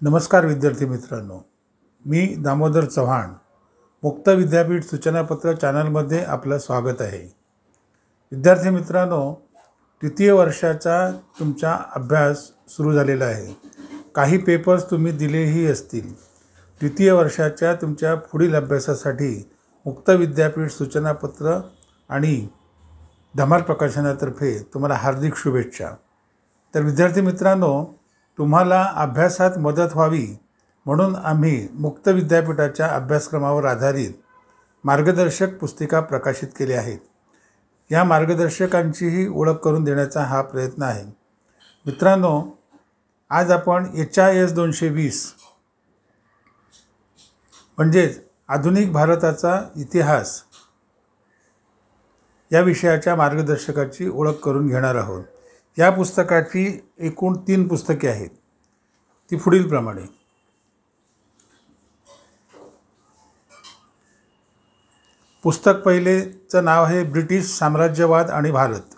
नमस्कार विद्यार्थी मित्रांनो, मी दामोदर चव्हाण मुक्त विद्यापीठ सूचनापत्र चॅनलमध्ये आपलं स्वागत आहे। विद्यार्थी मित्रांनो, तृतीय वर्षाचा तुमचा अभ्यास सुरू झालेला आहे। काही पेपर्स तुम्ही दिलेही असतील। तृतीय वर्षाच्या तुमच्या पुढील अभ्यासासाठी मुक्त विद्यापीठ सूचनापत्र आणि धमाल प्रकाशनातर्फे तुम्हाला हार्दिक शुभेच्छा। तर विद्यार्थी मित्रांनो, तुम्हाला अभ्यासात मदत व्हावी म्हणून आम्ही मुक्त विद्यापीठाच्या अभ्यासक्रमावर आधारित मार्गदर्शक पुस्तिका प्रकाशित केल्या आहेत। या मार्गदर्शकांचीही ओळख करून देण्याचा हा प्रयत्न आहे। मित्रांनो, आज आपण HIS 220 म्हणजेच आधुनिक भारताचा इतिहास या विषयाच्या मार्गदर्शकाची ओळख करून घेणार आहोत। या पुस्तकाची एकूण 3 पुस्तके आहेत। ती पुढील प्रमाणे: पुस्तक पहिलेचं नाव आहे ब्रिटिश साम्राज्यवाद आणि भारत।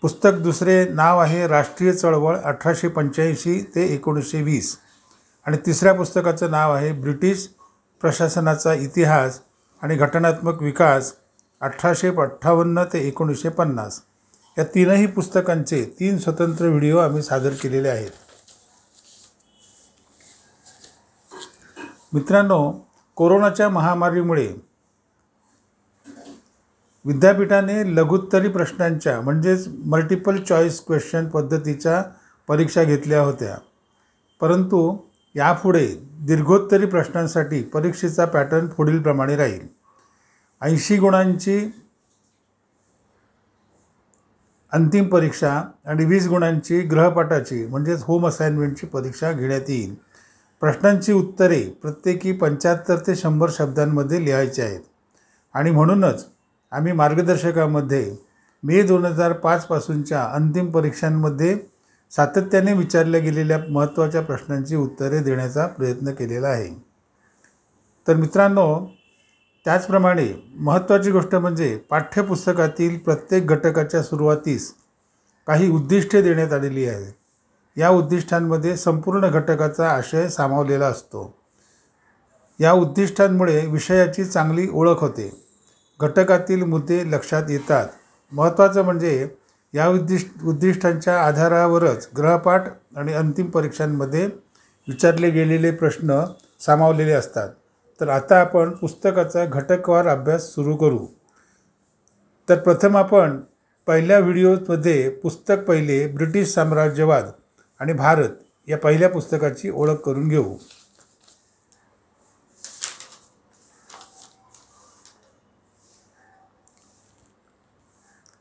पुस्तक दुसरे नाव आहे राष्ट्रीय चळवळ 1885 ते 1920 आणि तिसऱ्या पुस्तकाचं नाव आहे ब्रिटिश प्रशासनाचा इतिहास आणि घटनात्मक विकास 1858 ते 1950। या तीनही पुस्तकांचे 3 स्वतंत्र व्हिडिओ आम्ही सादर केलेले आहेत। मित्रांनो, कोरोनाच्या महामारीमुळे विद्यापीठाने लघुत्तरी प्रश्नांच्या म्हणजेच मल्टिपल चॉईस क्वेश्चन पद्धतीच्या परीक्षा घेतल्या होत्या, परंतु यापुढे दीर्घोत्तरी प्रश्नांसाठी परीक्षेचा पॅटर्न पुढील प्रमाणे राहील। 80 गुणांची अंतिम परीक्षा आणि 20 गुणांची गृहपाठाची म्हणजेच होम असाइनमेंटची परीक्षा घेण्यात येईल। प्रश्नांची उत्तरे प्रत्येकी 75 ते 100 शब्दांमध्ये लिहायची आहेत आणि म्हणूनच आम्ही मार्गदर्शकामध्ये मे 2005 पासूनच्या अंतिम परीक्षांमध्ये सातत्याने विचारल्या गेलेल्या महत्त्वाच्या प्रश्नांची उत्तरे देण्याचा प्रयत्न केलेला आहे। तर मित्रांनो, त्याचप्रमाणे महत्त्वाची गोष्ट म्हणजे पाठ्यपुस्तकातील प्रत्येक घटकाच्या सुरुवातीस काही उद्दिष्टे देण्यात आलेली आहेत। या उद्दिष्टांमध्ये संपूर्ण घटकाचा आशय सामावलेला असतो। या उद्दिष्टांमुळे विषयाची चांगली ओळख होते, घटकातील मुद्दे लक्षात येतात। महत्त्वाचं म्हणजे या उद्दिष्टांच्या आधारावरच गृहपाठ आणि अंतिम परीक्षांमध्ये विचारले गेलेले प्रश्न सामावलेले असतात। तर आता आपण पुस्तकाचा घटकवार अभ्यास सुरू करू। तर प्रथम आपण पहिल्या व्हिडिओमध्ये पुस्तक पहिले ब्रिटिश साम्राज्यवाद आणि भारत या पहिल्या पुस्तकाची ओळख करून घेऊ।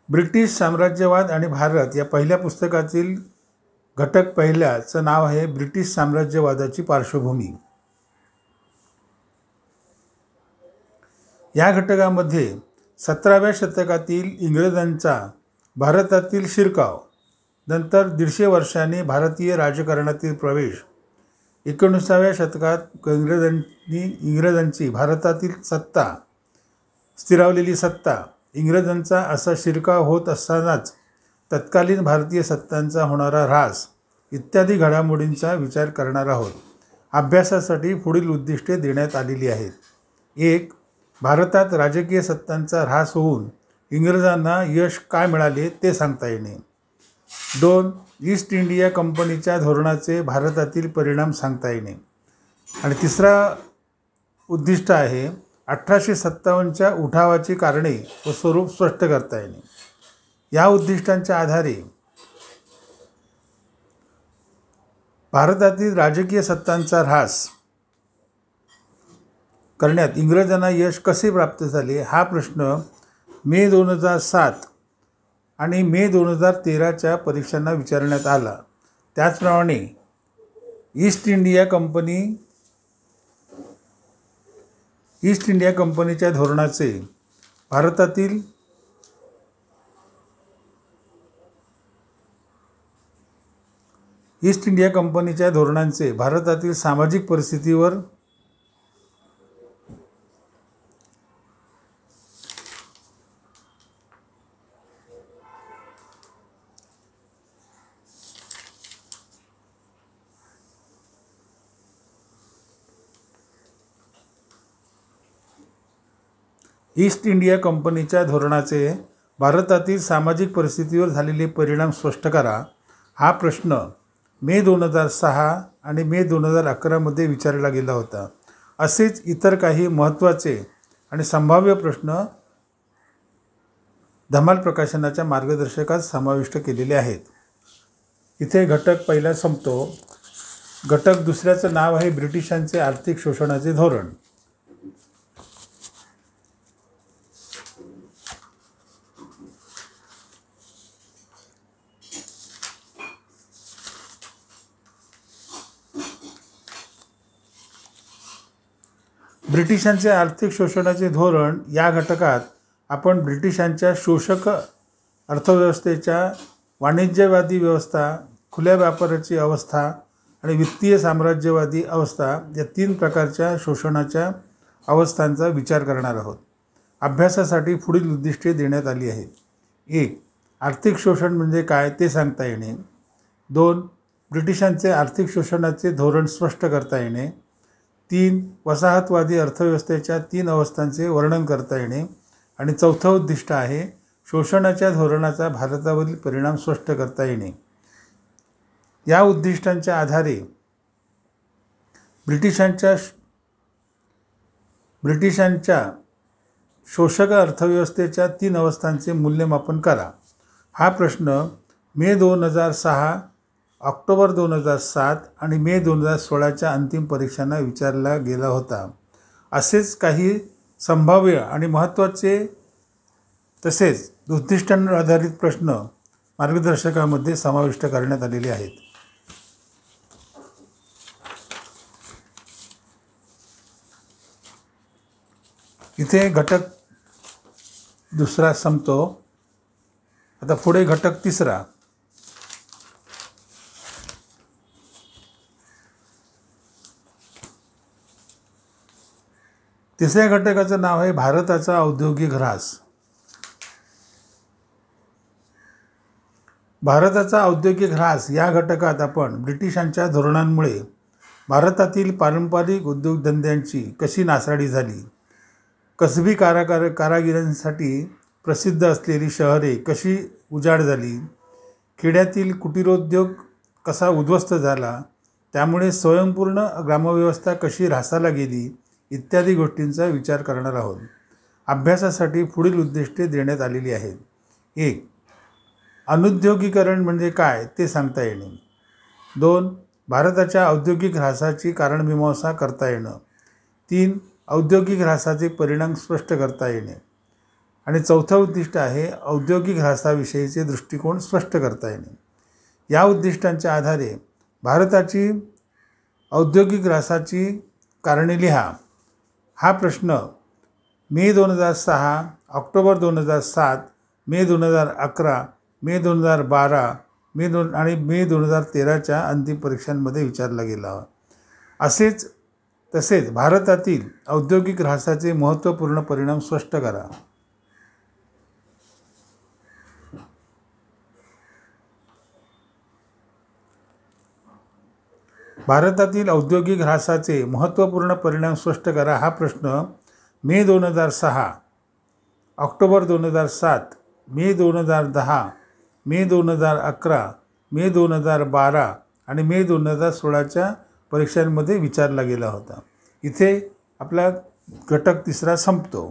ब्रिटिश साम्राज्यवाद आणि भारत या पहिल्या पुस्तकातील घटक पहिल्याचं नाव आहे ब्रिटिश साम्राज्यवादाची पार्श्वभूमी। या घटकामध्ये 17व्या शतकातील इंग्रजांचा भारतातील शिरकाव, नंतर 150 वर्षांनी भारतीय राजकारणातील प्रवेश, 19व्या शतकात इंग्रजांची भारतातील सत्ता स्थिरावलेली सत्ता, इंग्रजांचा असा शिरकाव होत असतानाच तत्कालीन भारतीय सत्तांचा होणारा ऱ्हास इत्यादी घडामोडींचा विचार करणार आहोत। अभ्यासासाठी पुढील उद्दिष्टे देण्यात आलेली आहेत: 1. भारतात राजकीय सत्तांचा ऱ्हास होऊन इंग्रजांना यश काय मिळाले ते सांगता येणे। 2. ईस्ट इंडिया कंपनीच्या धोरणाचे भारतातील परिणाम सांगता येणे। आणि तिसरा उद्दिष्ट आहे 1857च्या उठावाची कारणे व स्वरूप स्पष्ट करता येणे। या उद्दिष्टांच्या आधारे भारतातील राजकीय सत्तांचा ऱ्हास करण्यात इंग्रजांना यश कसे प्राप्त झाले हा प्रश्न मे 2007 आणि मे 2013च्या परीक्षांना विचारण्यात आला। त्याचप्रमाणे ईस्ट इंडिया कंपनीच्या धोरणाचे भारतातील सामाजिक परिस्थितीवर ईस्ट इंडिया कंपनीच्या धोरणाचे भारतातील सामाजिक परिस्थितीवर झालेले परिणाम स्पष्ट करा. हा प्रश्न मे 2006 आणि मे 2011मध्ये विचारला गेला होता. असेच इतर काही महत्त्वाचे आणि संभाव्य प्रश्न धमाल प्रकाशनाच्या मार्गदर्शकात समाविष्ट केलेले आहेत. इथे घटक पहिला संपतो. घटक दुसऱ्याचं नाव आहे ब्रिटिशांचे आर्थिक शोषणाचे धोरण. ब्रिटिशांचे आर्थिक शोषणाचे धोरण या घटकात आपण ब्रिटिशांच्या शोषक अर्थव्यवस्थेच्या वाणिज्यवादी व्यवस्था, खुल्या व्यापाराची अवस्था आणि वित्तीय साम्राज्यवादी अवस्था या 3 प्रकारच्या शोषणाच्या अवस्थांचा विचार करणार आहोत. अभ्यासासाठी पुढील उद्दिष्टे देण्यात आली आहेत. 1. आर्थिक शोषण म्हणजे काय ते सांगता येणे. 2. ब्रिटिशांचे आर्थिक शोषणाचे धोरण स्पष्ट करता येणे. 3. वसाहतवादी अर्थव्यवस्थेच्या 3 अवस्थांचे वर्णन करता येणे. आणि 4थं उद्दिष्ट आहे शोषणाच्या धोरणाचा भारतावरील परिणाम स्पष्ट करता येणे. या उद्दिष्टांच्या आधारे ब्रिटिशांच्या शोषक अर्थव्यवस्थेच्या 3 अवस्थांचे मूल्यमापन करा. हा प्रश्न मे 2006, ऑक्टोबर 2007 आणि मे 2016च्या अंतिम परीक्षांना विचारला गेला होता. असेच काही संभाव्य आणि महत्त्वाचे तसेच उद्दिष्टांवर आधारित प्रश्न मार्गदर्शकामध्ये समाविष्ट करण्यात आलेले आहेत. इथे घटक दुसरा संपतो. आता पुढे घटक तिसरा. तिसऱ्या घटकाचं नाव आहे भारताचा औद्योगिक ऱ्हास. भारताचा औद्योगिक ऱ्हास या घटकात आपण ब्रिटिशांच्या धोरणांमुळे भारतातील पारंपरिक उद्योगधंद्यांची कशी नासाडी झाली, कसबी कारागिरांसाठी प्रसिद्ध असलेली शहरे कशी उजाड झाली, खेड्यातील कुटीरोद्योग कसा उद्ध्वस्त झाला, त्यामुळे स्वयंपूर्ण ग्रामव्यवस्था कशी ऱ्हासाला गेली इत्यादी गोष्टींचा विचार करणार आहोत. अभ्यासासाठी पुढील उद्दिष्टे देण्यात आलेली आहेत. 1. अनुद्योगीकरण म्हणजे काय ते सांगता येणे. 2. भारताच्या औद्योगिक ऱ्हासाची कारणमीमांसा करता येणं. 3. औद्योगिक ऱ्हासाचे परिणाम स्पष्ट करता येणे. आणि 4थं उद्दिष्ट आहे औद्योगिक ऱ्हासाविषयीचे दृष्टिकोन स्पष्ट करता येणे. या उद्दिष्टांच्या आधारे भारताची औद्योगिक ऱ्हासाची कारणे लिहा. हा प्रश्न मे 2006, ऑक्टोबर 2007, मे 2011, मे 2012, आणि मे 2013च्या अंतिम परीक्षांमध्ये विचारला गेला. तसेच भारतातील औद्योगिक ऱ्हासाचे महत्त्वपूर्ण परिणाम स्पष्ट करा. भारतातील औद्योगिक ऱ्हासाचे महत्त्वपूर्ण परिणाम स्पष्ट करा. हा प्रश्न मे 2006, ऑक्टोबर 2007, मे 2010, मे 2011, मे 2012 आणि मे 2016च्या परीक्षांमध्ये विचारला गेला होता. इथे आपला घटक तिसरा संपतो.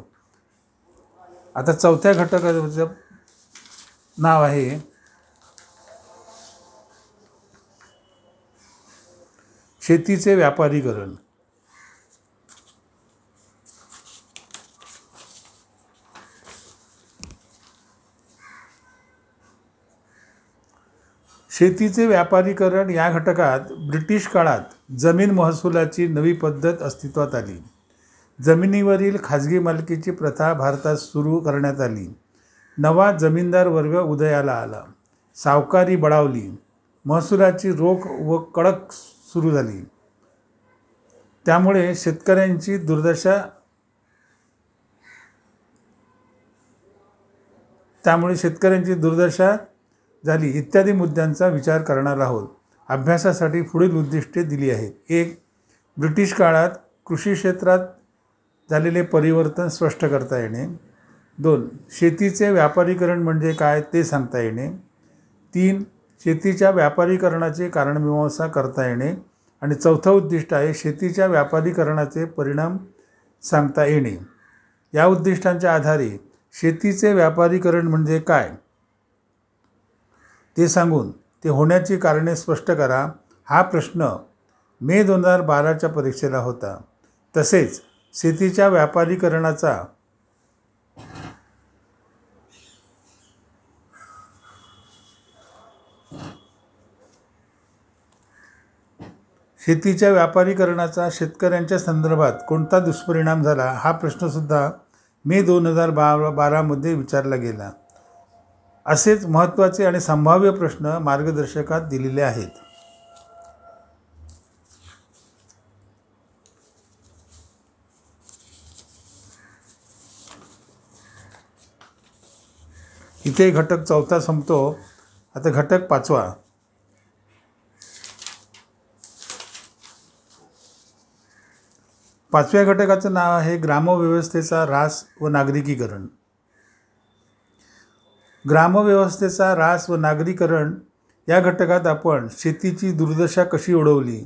आता 4थ्या घटकाचं नाव आहे शेतीचे व्यापारीकरण. शेतीचे व्यापारीकरण या घटकात ब्रिटिश काळात जमीन महसुलाची नवी पद्धत अस्तित्वात आली. जमिनीवरील खाजगी मालकीची प्रथा भारतात सुरू करण्यात आली. नवा जमीनदार वर्ग उदयाला आला. सावकारी बळावली. महसुलाची रोख व कडक सुरू झाली. त्यामुळे शेतकऱ्यांची दुर्दशा झाली इत्यादी मुद्द्यांचा विचार करणार आहोत. अभ्यासासाठी पुढील उद्दिष्टे दिली आहेत. 1. ब्रिटिश काळात कृषी क्षेत्रात झालेले परिवर्तन स्पष्ट करता येणे. 2. शेतीचे व्यापारीकरण म्हणजे काय ते सांगता येणे. 3. शेतीच्या व्यापारीकरणाची कारणमीमांसा करता येणे. आणि 4थं उद्दिष्ट आहे शेतीच्या व्यापारीकरणाचे परिणाम सांगता येणे. या उद्दिष्टांच्या आधारे शेतीचे व्यापारीकरण म्हणजे काय ते सांगून ते होण्याची कारणे स्पष्ट करा, हा प्रश्न मे 2012च्या परीक्षेला होता. तसेच शेतीच्या व्यापारीकरणाचा शेतकऱ्यांच्या संदर्भात कोणता दुष्परिणाम झाला, हा प्रश्नसुद्धा मे 2012मध्ये विचारला गेला. असेच महत्त्वाचे आणि संभाव्य प्रश्न मार्गदर्शकात दिलेले आहेत. इथे घटक 4था संपतो. आता घटक 5वा. पाचव्या घटकाचं नाव आहे ग्रामव्यवस्थेचा ऱ्हास व नागरिकीकरण. ग्रामव्यवस्थेचा ऱ्हास व नागरीकरण या घटकात आपण शेतीची दुर्दशा कशी ओढवली,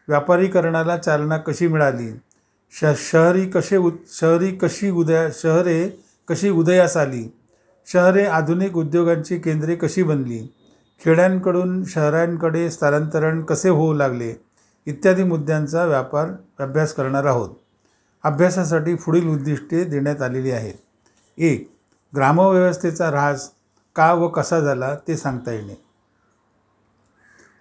व्यापारीकरणाला चालना कशी मिळाली, शहरे कशी उदयास आली, शहरे आधुनिक उद्योगांची केंद्रे कशी बनली, खेड्यांकडून शहरांकडे स्थलांतरण कसे होऊ लागले इत्यादी मुद्द्यांचा अभ्यास करणार आहोत. अभ्यासासाठी पुढील उद्दिष्टे देण्यात आलेली आहेत. 1. ग्रामव्यवस्थेचा ऱ्हास का व कसा झाला ते सांगता येणे.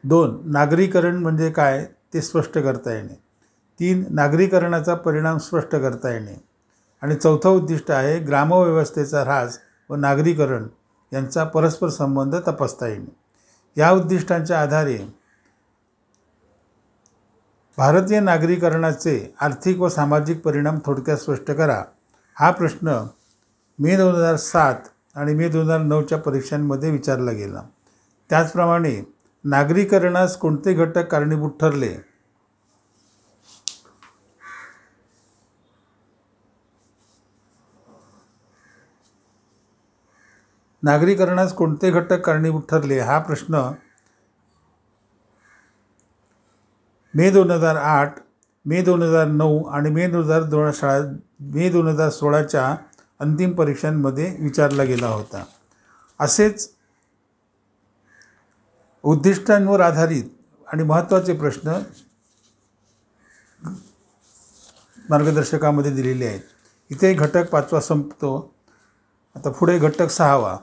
2. नागरीकरण म्हणजे काय ते स्पष्ट करता येणे. 3. नागरीकरणाचा परिणाम स्पष्ट करता येणे. आणि 4थं उद्दिष्ट आहे ग्रामव्यवस्थेचा ऱ्हास व नागरीकरण यांचा परस्पर संबंध तपासता येणे. या उद्दिष्टांच्या आधारे भारतीय नागरीकरणाचे आर्थिक व सामाजिक परिणाम थोडक्यात स्पष्ट करा, हा प्रश्न मे 2007 आणि मे 2009च्या परीक्षांमध्ये विचारला गेला. त्याचप्रमाणे नागरीकरणास कोणते घटक कारणीभूत ठरले, हा प्रश्न मे 2008, मे 2009 आणि मे 2016च्या अंतिम परीक्षांमध्ये विचारला गेला होता. असेच उद्दिष्टांवर आधारित आणि महत्त्वाचे प्रश्न मार्गदर्शकामध्ये दिलेले आहेत. इथे घटक 5वा संपतो. आता पुढे घटक 6वा.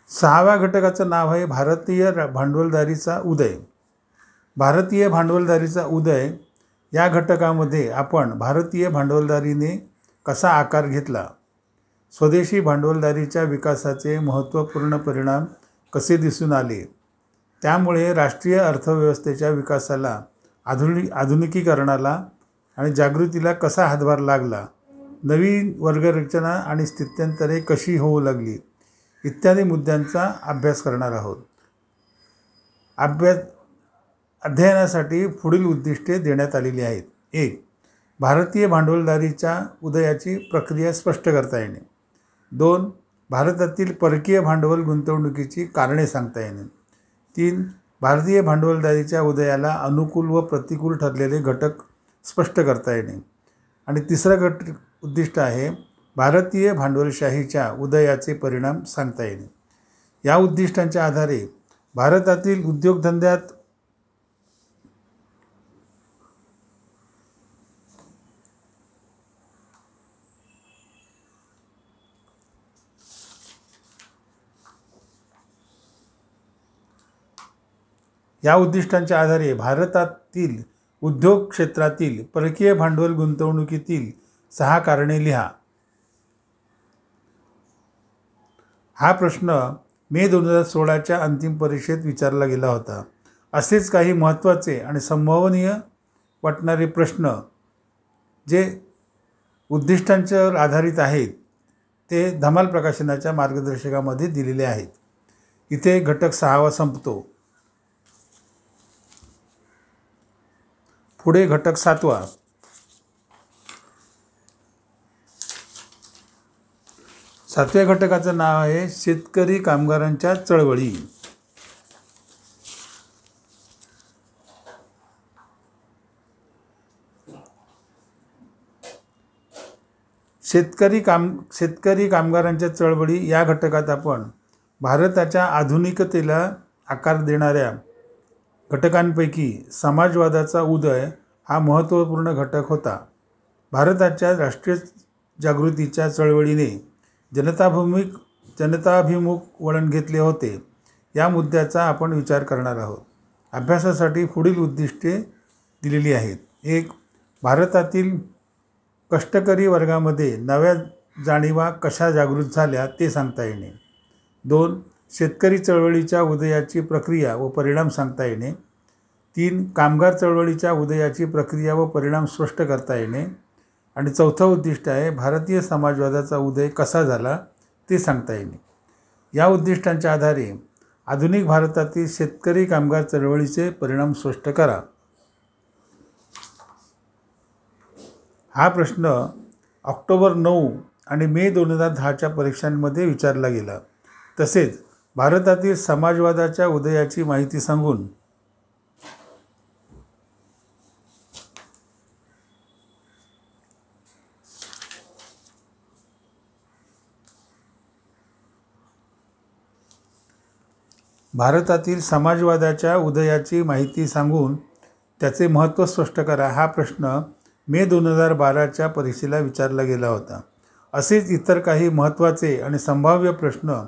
सहाव्या घटकाचं नाव आहे भारतीय भांडवलदारीचा उदय. भारतीय भांडवलदारीचा उदय या घटकामध्ये आपण भारतीय भांडवलदारीने कसा आकार घेतला, स्वदेशी भांडवलदारीच्या विकासाचे महत्त्वपूर्ण परिणाम कसे दिसून आले, त्यामुळे राष्ट्रीय अर्थव्यवस्थेच्या विकासाला, आधुनिकीकरणाला आणि जागृतीला कसा हातभार लागला, नवीन वर्गरचना आणि स्थित्यंतरे कशी होऊ लागली इत्यादी मुद्द्यांचा अभ्यास करणार आहोत. अध्ययनासाठी पुढील उद्दिष्टे देण्यात आलेली आहेत. 1. भारतीय भांडवलदारीच्या उदयाची प्रक्रिया स्पष्ट करता येणे. 2. भारतातील परकीय भांडवल गुंतवणुकीची कारणे सांगता येणे. 3. भारतीय भांडवलदारीच्या उदयाला अनुकूल व प्रतिकूल ठरलेले घटक स्पष्ट करता येणे. आणि तिसरं उद्दिष्ट आहे भारतीय भांडवलशाहीच्या उदयाचे परिणाम सांगता येणे. या उद्दिष्टांच्या आधारे भारतातील उद्योगधंद्यात भारतातील उद्योग क्षेत्रातील परकीय भांडवल गुंतवणुकीतील 6 कारणे लिहा. हा प्रश्न मे 2016च्या अंतिम परीक्षेत विचारला गेला होता. असेच काही महत्त्वाचे आणि संभावनीय वाटणारे प्रश्न जे उद्दिष्टांच्यावर आधारित आहेत ते धमाल प्रकाशनाच्या मार्गदर्शकामध्ये दिलेले आहेत. इथे घटक 6वा संपतो. पुढे घटक 7वा. सातव्या घटकाचं नाव आहे शेतकरी कामगारांच्या चळवळी. शेतकरी कामगारांच्या चळवळी या घटकात आपण भारताच्या आधुनिकतेला आकार देणाऱ्या घटकांपैकी समाजवादाचा उदय हा महत्त्वपूर्ण घटक होता. भारताच्या राष्ट्रीय जागृतीच्या चळवळीने जनताभिमुख वळण घेतले होते. या मुद्द्याचा आपण विचार करणार आहोत. अभ्यासासाठी पुढील उद्दिष्टे दिलेली आहेत. 1. भारतातील कष्टकरी वर्गामध्ये नव्या जाणीवा कशा जागृत झाल्या ते सांगता येणे. 2. शेतकरी चळवळीच्या उदयाची प्रक्रिया व परिणाम सांगता येणे. 3. कामगार चळवळीच्या उदयाची प्रक्रिया व परिणाम स्पष्ट करता येणे. आणि 4थं उद्दिष्ट आहे भारतीय समाजवादाचा उदय कसा झाला ते सांगता येणे. या उद्दिष्टांच्या आधारे आधुनिक भारतातील शेतकरी कामगार चळवळीचे परिणाम स्पष्ट करा. हा प्रश्न ऑक्टोबर 9 आणि मे 2010च्या परीक्षांमध्ये विचारला गेला. तसेच भारतातील समाजवादाच्या उदयाची माहिती सांगून त्याचे महत्त्व स्पष्ट करा हा प्रश्न मे 2012च्या परीक्षेला विचारला गेला होता. असेच इतर काही महत्त्वाचे आणि संभाव्य प्रश्न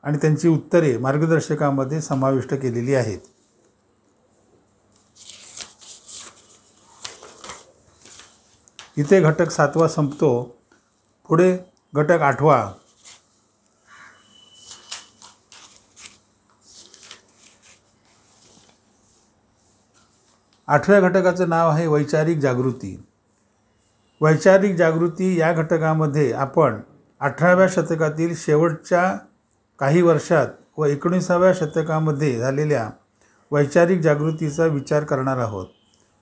आणि त्यांची उत्तरे मार्गदर्शकामध्ये समाविष्ट केलेली आहेत. इथे घटक 7वा संपतो. पुढे घटक 8वा. 8व्या घटकाचं नाव आहे वैचारिक जागृती. वैचारिक जागृती या घटकामध्ये आपण 18व्या शतकातील शेवटच्या काही वर्षात व 19व्या शतकामध्ये झालेल्या वैचारिक जागृतीचा विचार करणार आहोत.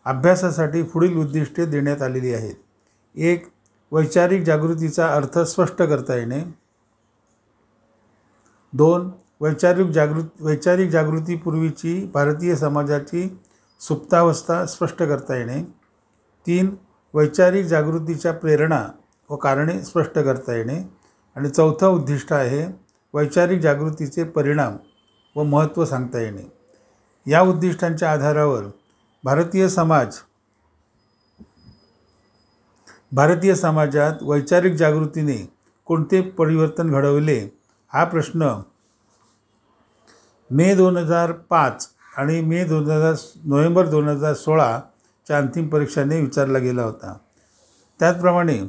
अभ्यासासाठी पुढील उद्दिष्टे देण्यात आलेली आहेत. 1. वैचारिक जागृतीचा अर्थ स्पष्ट करता येणे. 2. वैचारिक जागृतीपूर्वीची भारतीय समाजाची सुप्तावस्था स्पष्ट करता येणे. 3. वैचारिक जागृतीच्या प्रेरणा व कारणे स्पष्ट करता येणे. आणि 4थं उद्दिष्ट आहे वैचारिक जागृतीचे परिणाम व महत्त्व सांगता येणे. या उद्दिष्टांच्या आधारावर भारतीय समाजात वैचारिक जागृतीने कोणते परिवर्तन घडवले हा प्रश्न मे 2005 आणि नोव्हेंबर 2016च्या अंतिम परीक्षाने विचारला गेला होता. त्याचप्रमाणे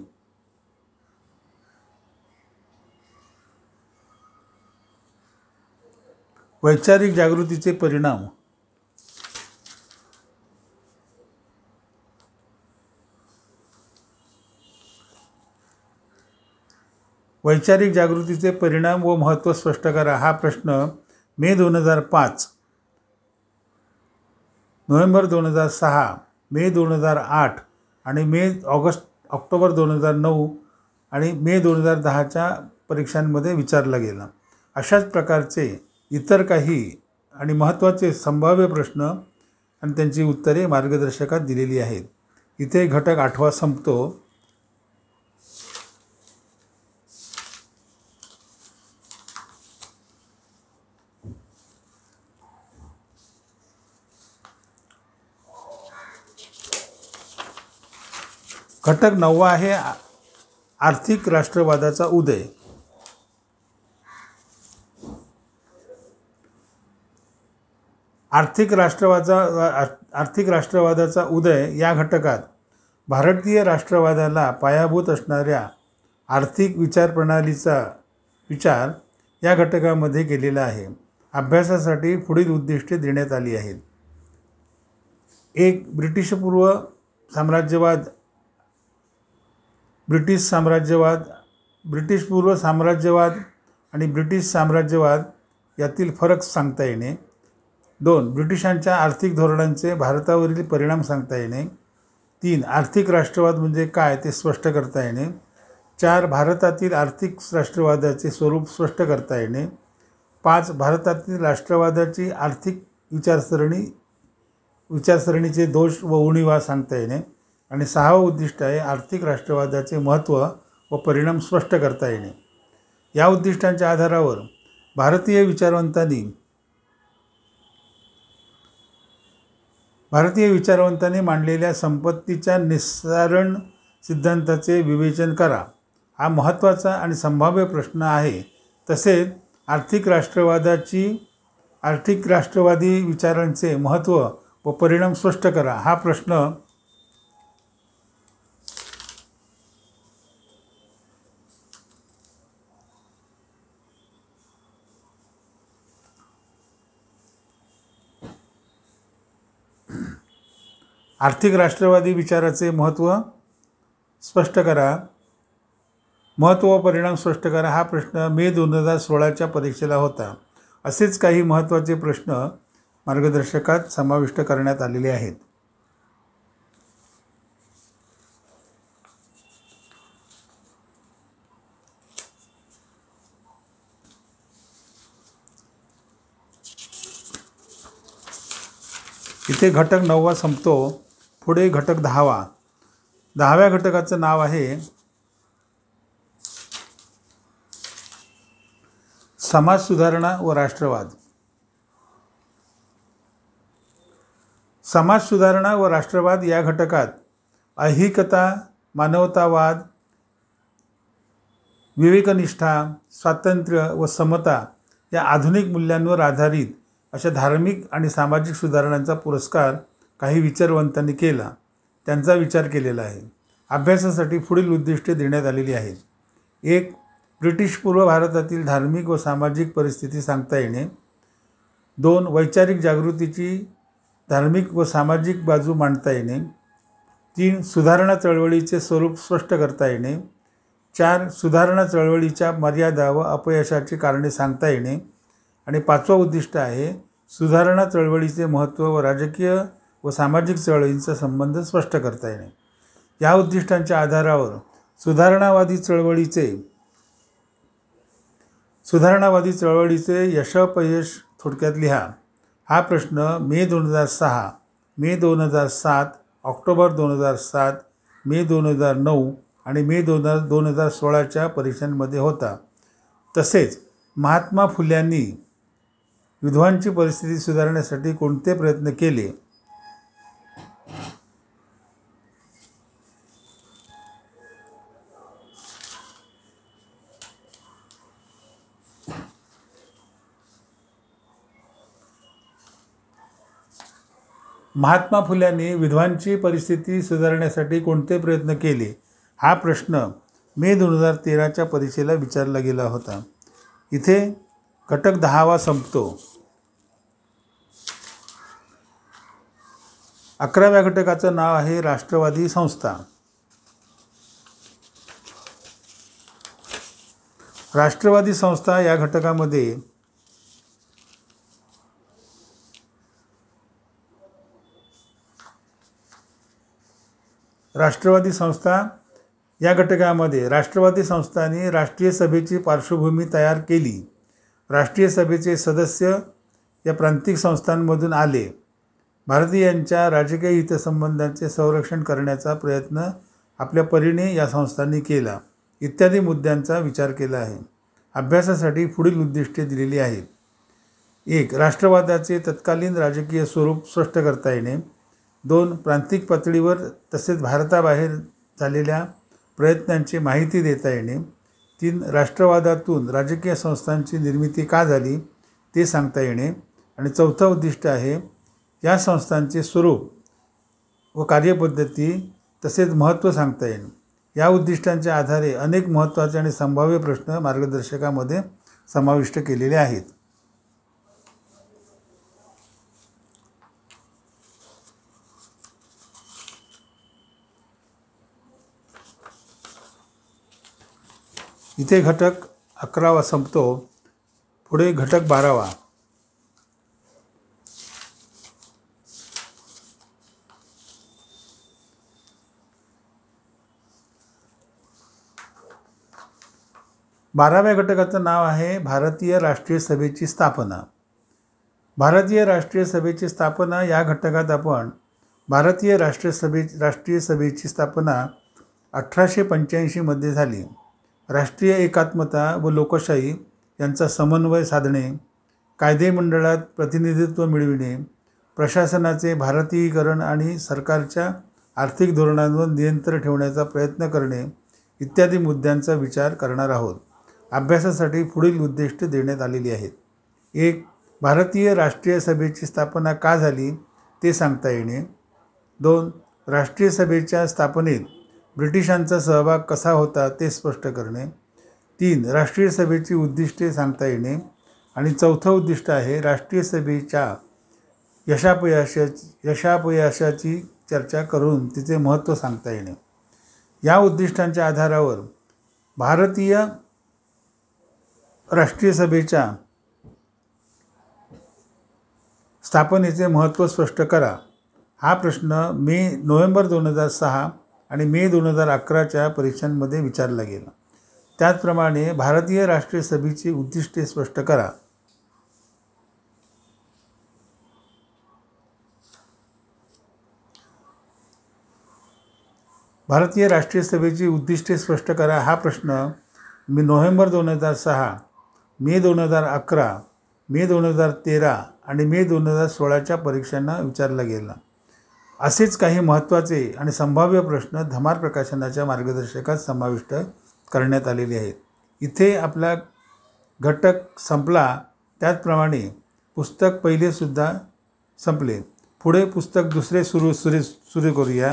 वैचारिक जागृतीचे परिणाम व महत्त्व स्पष्ट करा हा प्रश्न मे 2005, नोव्हेंबर 2006, मे 2008 आणि ऑक्टोबर 2009 आणि मे 2010च्या परीक्षांमध्ये विचारला गेला. अशाच प्रकारचे इतर काही आणि महत्त्वाचे संभाव्य प्रश्न आणि त्यांची उत्तरे मार्गदर्शकात दिलेली आहेत. इथे घटक 8वा संपतो. घटक 9वा आहे आर्थिक राष्ट्रवादाचा उदय. आर्थिक राष्ट्रवादाचा उदय या घटकात भारतीय राष्ट्रवादाला पायाभूत असणाऱ्या आर्थिक विचारप्रणालीचा विचार या घटकामध्ये केलेला आहे. अभ्यासासाठी पुढील उद्दिष्टे देण्यात आली आहेत. 1. ब्रिटिश पूर्व साम्राज्यवाद आणि ब्रिटिश साम्राज्यवाद यातील फरक सांगता येणे. 2 ब्रिटिशांच्या आर्थिक धोरणांचे भारतावरील परिणाम सांगता येणे. 3 आर्थिक राष्ट्रवाद म्हणजे काय ते स्पष्ट करता येणे. 4 भारतातील आर्थिक राष्ट्रवादाचे स्वरूप स्पष्ट करता येणे. 5 भारतातील राष्ट्रवादाची आर्थिक विचारसरणीचे दोष व उणिवा सांगता येणे. आणि 6वं उद्दिष्ट आहे आर्थिक राष्ट्रवादाचे महत्त्व व परिणाम स्पष्ट करता येणे. या उद्दिष्टांच्या आधारावर भारतीय विचारवंतांनी मांडलेल्या संपत्तीच्या निस्सारण सिद्धांताचे विवेचन करा हा महत्त्वाचा आणि संभाव्य प्रश्न आहे. तसेच आर्थिक राष्ट्रवादी विचारांचे महत्त्व व परिणाम स्पष्ट करा हा प्रश्न आर्थिक राष्ट्रवादी विचाराचे महत्त्व व परिणाम स्पष्ट करा हा प्रश्न मे 2016च्या परीक्षेला होता. असेच काही महत्त्वाचे प्रश्न मार्गदर्शकात समाविष्ट करण्यात आलेले आहेत. इथे घटक 9वा संपतो. पुढे घटक 10वा. 10व्या घटकाचं नाव आहे समाज सुधारणा व राष्ट्रवाद. समाज सुधारणा व राष्ट्रवाद या घटकात ऐहिकता, मानवतावाद, विवेकनिष्ठा, स्वातंत्र्य व समता या आधुनिक मूल्यांवर आधारित अशा धार्मिक आणि सामाजिक सुधारणांचा पुरस्कार काही विचारवंतांनी केला, त्यांचा विचार केलेला आहे. अभ्यासासाठी पुढील उद्दिष्टे देण्यात आलेली आहेत. 1 ब्रिटिशपूर्व भारतातील धार्मिक व सामाजिक परिस्थिती सांगता येणे. 2 वैचारिक जागृतीची धार्मिक व सामाजिक बाजू मांडता येणे. 3 सुधारणा चळवळीचे स्वरूप स्पष्ट करता येणे. 4 सुधारणा चळवळीच्या मर्यादा व अपयशाची कारणे सांगता येणे. आणि 5वं उद्दिष्ट आहे सुधारणा चळवळीचे महत्त्व व राजकीय व सामाजिक चळवळींचा संबंध स्पष्ट करता येणे. या उद्दिष्टांच्या आधारावर सुधारणावादी चळवळीचे यशापयश थोडक्यात लिहा हा प्रश्न मे 2006, मे 2007, ऑक्टोबर 2007, मे 2009 आणि मे 2016च्या परीक्षांमध्ये होता. तसेच महात्मा फुल्यांनी विधवांची परिस्थिती सुधारण्यासाठी कोणते प्रयत्न केले महात्मा फुल्यांनी विधवांची परिस्थिती सुधारण्यासाठी कोणते प्रयत्न केले हा प्रश्न मे 2013च्या परीक्षेला विचारला गेला होता. इथे घटक 10वा संपतो. 11व्या घटकाचं नाव आहे राष्ट्रवादी संस्था. राष्ट्रवादी संस्था या घटकामध्ये राष्ट्रवादी संस्थांनी राष्ट्रीय सभेची पार्श्वभूमी तयार केली. राष्ट्रीय सभेचे सदस्य या प्रांतिक संस्थांमधून आले. भारतीयांच्या राजकीय हितसंबंधांचे संरक्षण करण्याचा प्रयत्न आपल्या परीने या संस्थांनी केला इत्यादी मुद्द्यांचा विचार केला आहे. अभ्यासासाठी पुढील उद्दिष्टे दिलेली आहेत. 1 राष्ट्रवादाचे तत्कालीन राजकीय स्वरूप स्पष्ट करता येणे. 2 प्रांतिक पातळीवर तसेच भारताबाहेर झालेल्या प्रयत्नांची माहिती देता येणे. 3 राष्ट्रवादातून राजकीय संस्थांची निर्मिती का झाली ते सांगता येणे. आणि 4थं उद्दिष्ट आहे या संस्थांचे स्वरूप व कार्यपद्धती तसेच महत्त्व सांगता येणे. या उद्दिष्टांच्या आधारे अनेक महत्त्वाचे आणि संभाव्य प्रश्न मार्गदर्शकामध्ये समाविष्ट केलेले आहेत. इथे घटक 11वा संपतो. पुढे घटक 12वा. 12व्या घटकाचं नाव आहे भारतीय राष्ट्रीय सभेची स्थापना. भारतीय राष्ट्रीय सभेची स्थापना या घटकात आपण भारतीय राष्ट्रीय सभेची स्थापना 1885 मध्ये झाली. राष्ट्रीय एकात्मता व लोकशाही यांचा समन्वय साधणे, कायदेमंडळात प्रतिनिधित्व मिळविणे, प्रशासनाचे भारतीयीकरण आणि सरकारच्या आर्थिक धोरणांवर नियंत्रण ठेवण्याचा प्रयत्न करणे इत्यादी मुद्द्यांचा विचार करणार आहोत. अभ्यासासाठी पुढील उद्दिष्टे देण्यात आलेली आहेत. 1. भारतीय राष्ट्रीय सभेची स्थापना का झाली ते सांगता येणे. 2. राष्ट्रीय सभेच्या स्थापनेत ब्रिटिशांचा सहभाग कसा होता ते स्पष्ट करणे. 3. राष्ट्रीय सभेची उद्दिष्टे सांगता येणे. आणि 4थं उद्दिष्ट आहे राष्ट्रीय सभेच्या यशापयशाची चर्चा करून तिचे महत्त्व सांगता येणे. या उद्दिष्टांच्या आधारावर भारतीय राष्ट्रीय सभेच्या स्थापनेचे महत्त्व स्पष्ट करा. हा प्रश्न नोव्हेंबर 2006 आणि मे 2011च्या परीक्षांमध्ये विचारला गेला. त्याचप्रमाणे भारतीय राष्ट्रीय सभेची उद्दिष्टे स्पष्ट करा. भारतीय राष्ट्रीय सभेची उद्दिष्टे स्पष्ट करा हा प्रश्न नोव्हेंबर 2006, मे 2011, मे 2013 आणि मे 2016च्या परीक्षांना विचारला गेला. असेच काही महत्त्वाचे आणि संभाव्य प्रश्न धमार प्रकाशनाच्या मार्गदर्शकात समाविष्ट करण्यात आलेले आहेत. इथे आपला घटक संपला. त्याचप्रमाणे पुस्तक पहिलेसुद्धा संपले. पुढे पुस्तक दुसरे सुरू करूया.